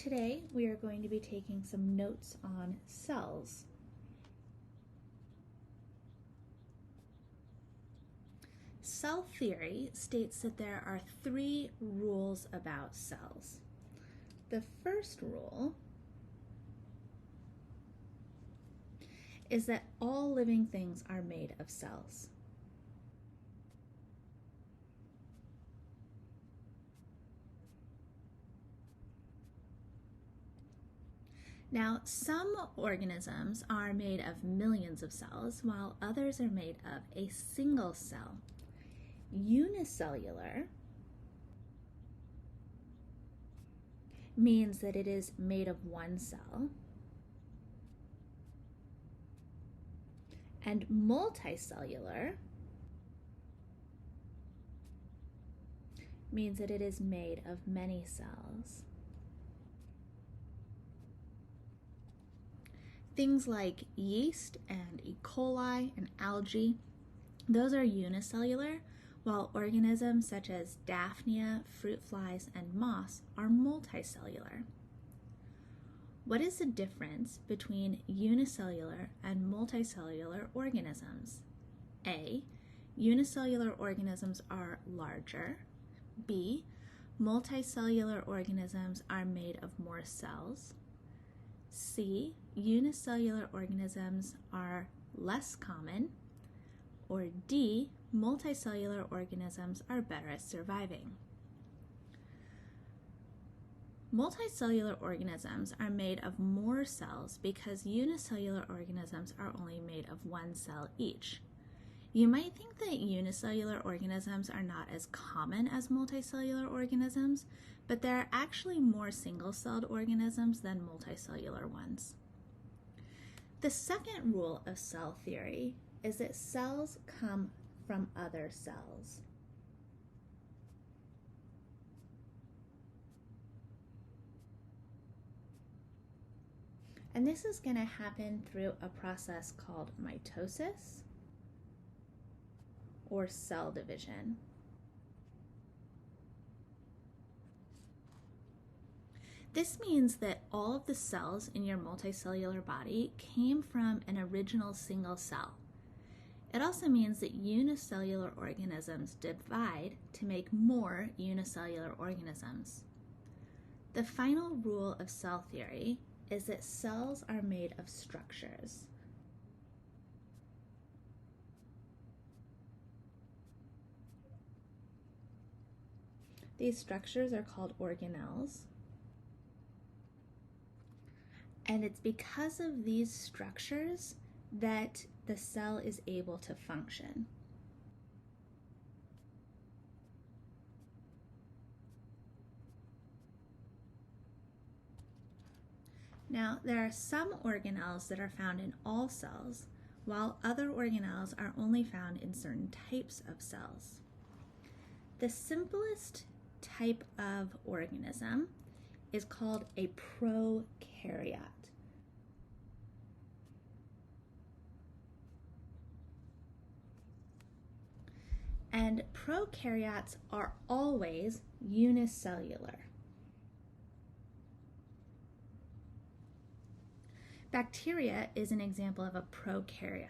Today we are going to be taking some notes on cells. Cell theory states that there are 3 rules about cells. The first rule is that all living things are made of cells. Now, some organisms are made of millions of cells, while others are made of a single cell. Unicellular means that it is made of one cell, and multicellular means that it is made of many cells. Things like yeast and E. coli and algae, those are unicellular, while organisms such as Daphnia, fruit flies, and moss are multicellular. What is the difference between unicellular and multicellular organisms? A, unicellular organisms are larger. B, multicellular organisms are made of more cells. C, unicellular organisms are less common. Or D, multicellular organisms are better at surviving. Multicellular organisms are made of more cells because unicellular organisms are only made of one cell each. You might think that unicellular organisms are not as common as multicellular organisms, but there are actually more single-celled organisms than multicellular ones. The second rule of cell theory is that cells come from other cells. And this is going to happen through a process called mitosis or cell division. This means that all of the cells in your multicellular body came from an original single cell. It also means that unicellular organisms divide to make more unicellular organisms. The final rule of cell theory is that cells are made of structures. These structures are called organelles. And it's because of these structures that the cell is able to function. Now, there are some organelles that are found in all cells, while other organelles are only found in certain types of cells. The simplest type of organism is called a prokaryote. And prokaryotes are always unicellular. Bacteria is an example of a prokaryote.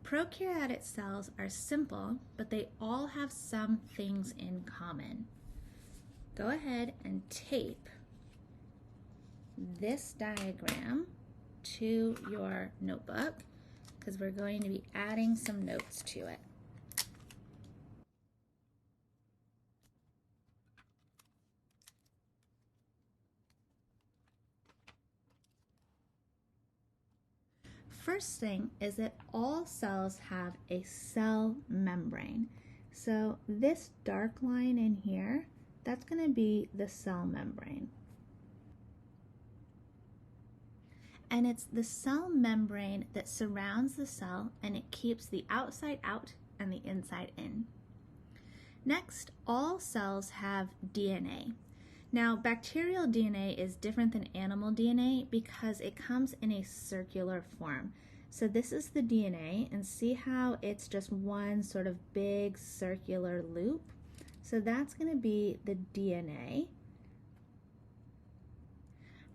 Prokaryotic cells are simple, but they all have some things in common. Go ahead and tape this diagram to your notebook because we're going to be adding some notes to it. First thing is that all cells have a cell membrane. So this dark line in here, that's going to be the cell membrane. And it's the cell membrane that surrounds the cell and it keeps the outside out and the inside in. Next, all cells have DNA. Now, bacterial DNA is different than animal DNA because it comes in a circular form. So this is the DNA, and see how it's just one sort of big circular loop? So that's going to be the DNA.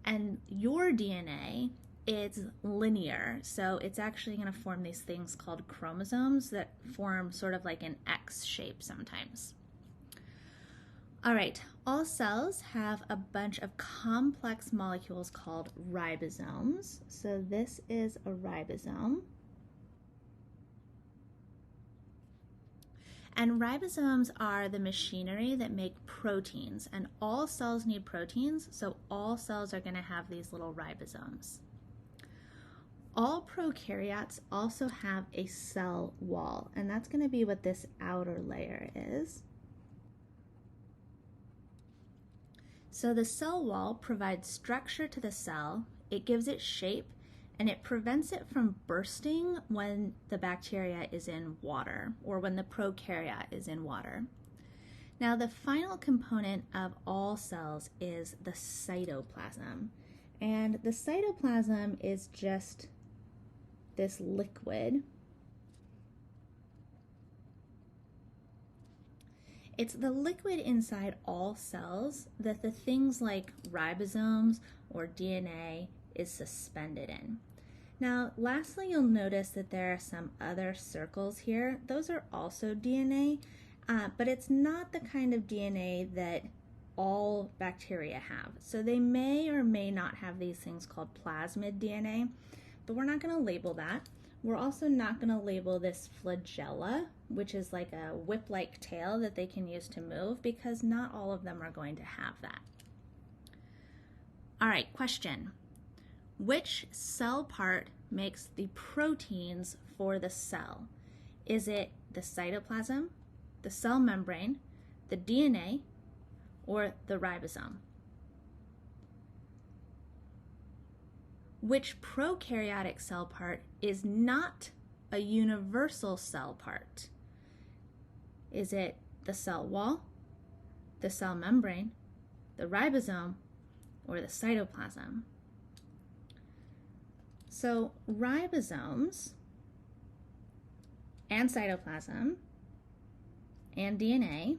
And your DNA is linear, so it's actually going to form these things called chromosomes that form sort of like an X shape sometimes. All right, all cells have a bunch of complex molecules called ribosomes. So this is a ribosome. And ribosomes are the machinery that make proteins, and all cells need proteins, so all cells are going to have these little ribosomes. All prokaryotes also have a cell wall, and that's going to be what this outer layer is. So the cell wall provides structure to the cell, it gives it shape, and it prevents it from bursting when the bacteria is in water or when the prokaryote is in water. Now, the final component of all cells is the cytoplasm. And the cytoplasm is just this liquid. It's the liquid inside all cells that the things like ribosomes or DNA is suspended in. Now, lastly, you'll notice that there are some other circles here. Those are also DNA, but it's not the kind of DNA that all bacteria have. So they may or may not have these things called plasmid DNA, but we're not going to label that. We're also not going to label this flagella, which is like a whip-like tail that they can use to move, because not all of them are going to have that. All right, question. Which cell part makes the proteins for the cell? Is it the cytoplasm, the cell membrane, the DNA, or the ribosome? Which prokaryotic cell part is not a universal cell part? Is it the cell wall, the cell membrane, the ribosome, or the cytoplasm? So ribosomes and cytoplasm and DNA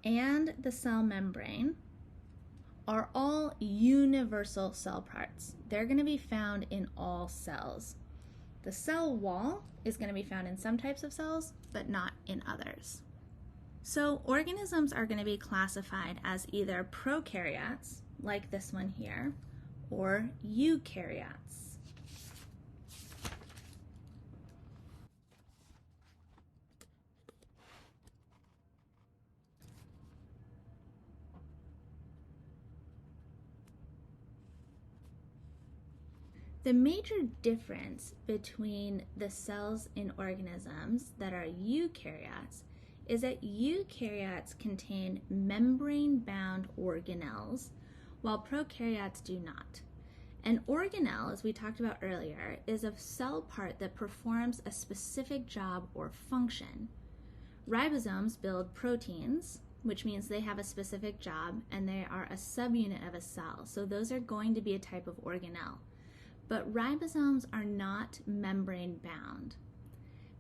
and the cell membrane are all universal cell parts. They're going to be found in all cells. The cell wall is going to be found in some types of cells, but not in others. So organisms are going to be classified as either prokaryotes, like this one here, or eukaryotes. The major difference between the cells in organisms that are eukaryotes is that eukaryotes contain membrane-bound organelles, while prokaryotes do not. An organelle, as we talked about earlier, is a cell part that performs a specific job or function. Ribosomes build proteins, which means they have a specific job and they are a subunit of a cell, so those are going to be a type of organelle. But ribosomes are not membrane-bound.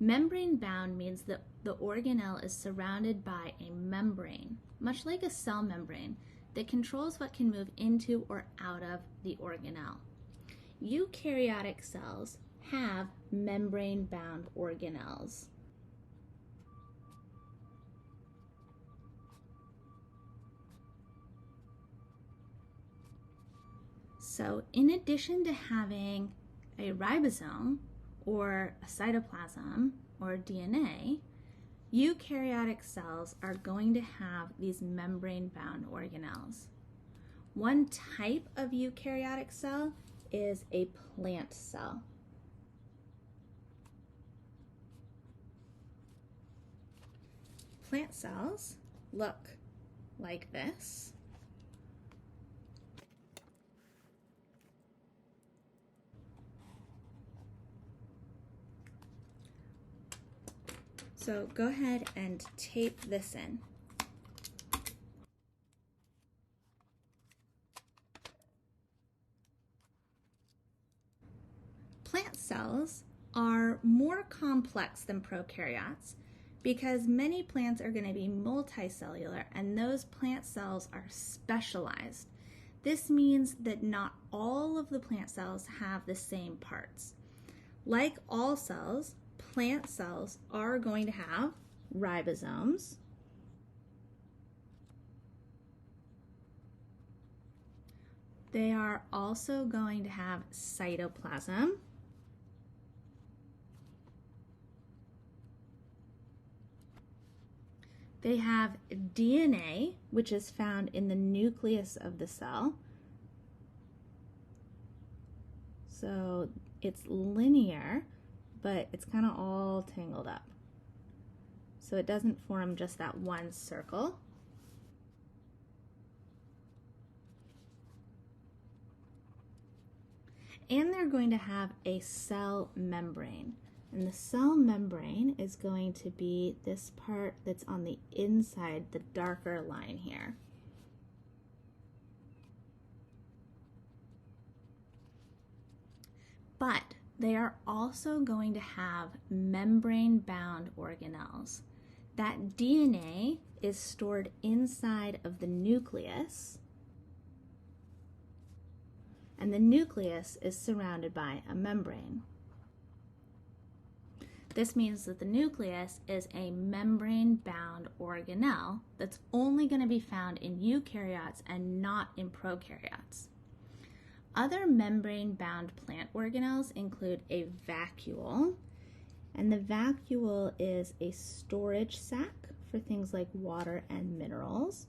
Membrane-bound means that the organelle is surrounded by a membrane, much like a cell membrane, that controls what can move into or out of the organelle. Eukaryotic cells have membrane-bound organelles. So in addition to having a ribosome or a cytoplasm or DNA, eukaryotic cells are going to have these membrane-bound organelles. One type of eukaryotic cell is a plant cell. Plant cells look like this. So go ahead and tape this in. Plant cells are more complex than prokaryotes because many plants are going to be multicellular, and those plant cells are specialized. This means that not all of the plant cells have the same parts. Like all cells, plant cells are going to have ribosomes, they are also going to have cytoplasm, they have DNA, which is found in the nucleus of the cell. So it's linear, but it's kind of all tangled up. So it doesn't form just that one circle. And they're going to have a cell membrane. And the cell membrane is going to be this part that's on the inside, the darker line here. But they are also going to have membrane-bound organelles. That DNA is stored inside of the nucleus, and the nucleus is surrounded by a membrane. This means that the nucleus is a membrane-bound organelle that's only going to be found in eukaryotes and not in prokaryotes. Other membrane-bound plant organelles include a vacuole, and the vacuole is a storage sac for things like water and minerals.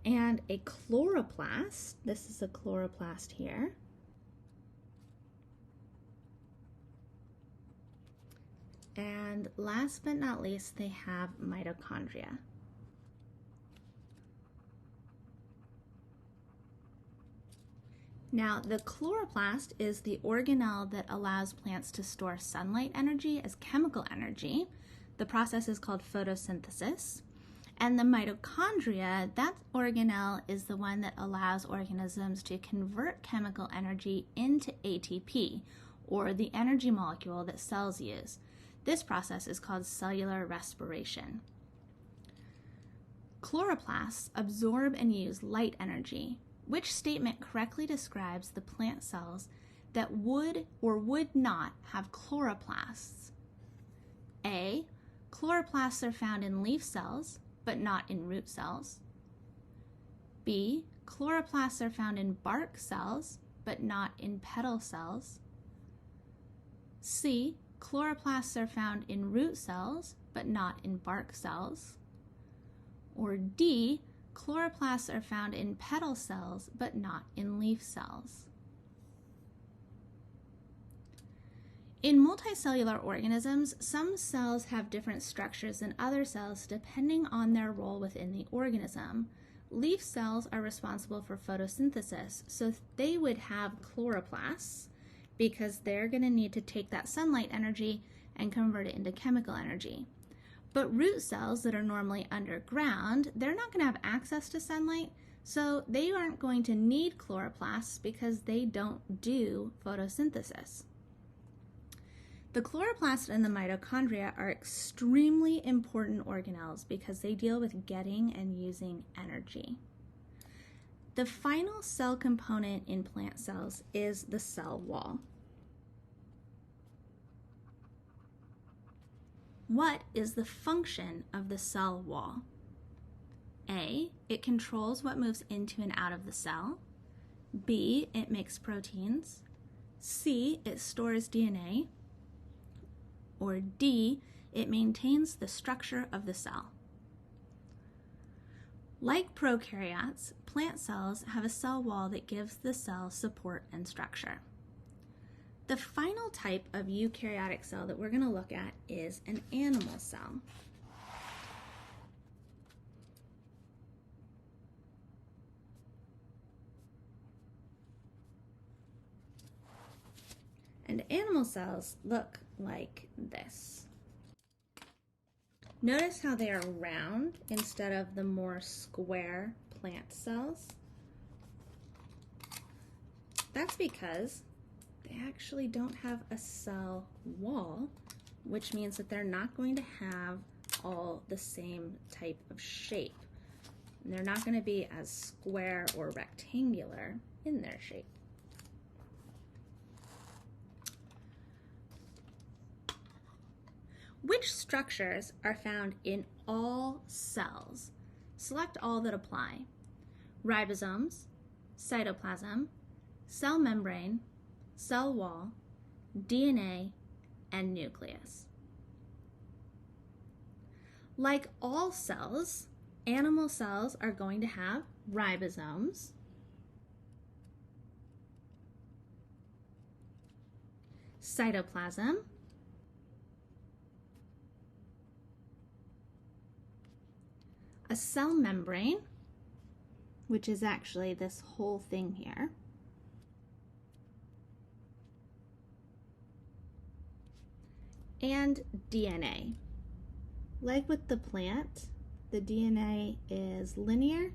And a chloroplast, this is a chloroplast here. And last but not least, they have mitochondria. Now, the chloroplast is the organelle that allows plants to store sunlight energy as chemical energy. The process is called photosynthesis. And the mitochondria, that organelle is the one that allows organisms to convert chemical energy into ATP, or the energy molecule that cells use. This process is called cellular respiration. Chloroplasts absorb and use light energy. Which statement correctly describes the plant cells that would or would not have chloroplasts? A. Chloroplasts are found in leaf cells, but not in root cells. B. Chloroplasts are found in bark cells, but not in petal cells. C. Chloroplasts are found in root cells, but not in bark cells. Or D. Chloroplasts are found in petal cells, but not in leaf cells. In multicellular organisms, some cells have different structures than other cells depending on their role within the organism. Leaf cells are responsible for photosynthesis, so they would have chloroplasts because they're going to need to take that sunlight energy and convert it into chemical energy. But root cells that are normally underground, they're not going to have access to sunlight, so they aren't going to need chloroplasts because they don't do photosynthesis. The chloroplast and the mitochondria are extremely important organelles because they deal with getting and using energy. The final cell component in plant cells is the cell wall. What is the function of the cell wall? A. It controls what moves into and out of the cell. B. It makes proteins. C. It stores DNA. Or D. It maintains the structure of the cell. Like prokaryotes, plant cells have a cell wall that gives the cell support and structure. The final type of eukaryotic cell that we're going to look at is an animal cell. And animal cells look like this. Notice how they are round instead of the more square plant cells. That's because they actually don't have a cell wall, which means that they're not going to have all the same type of shape. And they're not going to be as square or rectangular in their shape. Which structures are found in all cells? Select all that apply. Ribosomes, cytoplasm, cell membrane, cell wall, DNA, and nucleus. Like all cells, animal cells are going to have ribosomes, cytoplasm, a cell membrane, which is actually this whole thing here, and DNA. Like with the plant, the DNA is linear,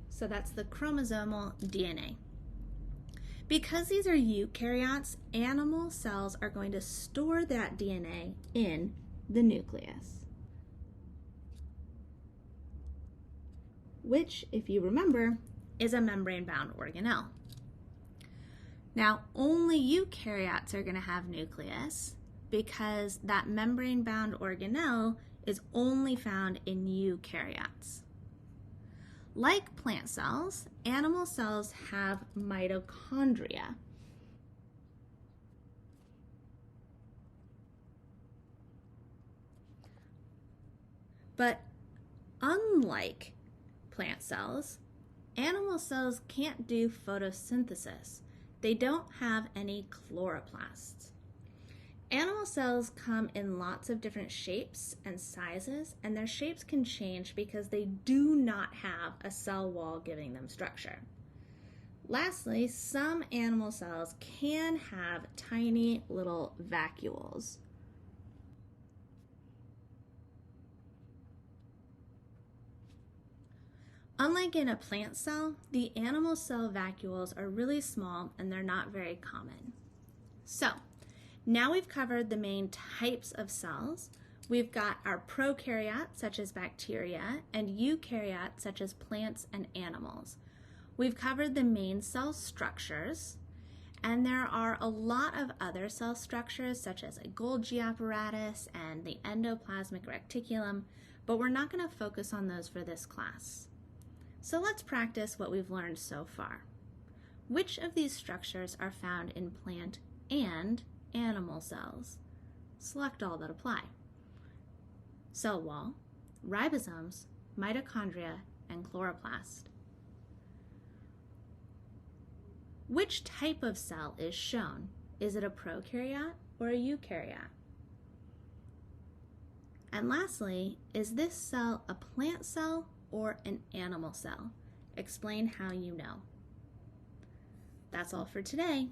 so that's the chromosomal DNA. Because these are eukaryotes, animal cells are going to store that DNA in the nucleus, which, if you remember, is a membrane-bound organelle. Now, only eukaryotes are going to have nucleus because that membrane-bound organelle is only found in eukaryotes. Like plant cells, animal cells have mitochondria. But unlike plant cells, animal cells can't do photosynthesis. They don't have any chloroplasts. Animal cells come in lots of different shapes and sizes, and their shapes can change because they do not have a cell wall giving them structure. Lastly, some animal cells can have tiny little vacuoles. Unlike in a plant cell, the animal cell vacuoles are really small and they're not very common. So, now we've covered the main types of cells. We've got our prokaryotes, such as bacteria, and eukaryotes, such as plants and animals. We've covered the main cell structures, and there are a lot of other cell structures, such as a Golgi apparatus and the endoplasmic reticulum, but we're not going to focus on those for this class. So let's practice what we've learned so far. Which of these structures are found in plant and animal cells? Select all that apply. Cell wall, ribosomes, mitochondria, and chloroplast. Which type of cell is shown? Is it a prokaryote or a eukaryote? And lastly, is this cell a plant cell or an animal cell? Explain how you know. That's all for today.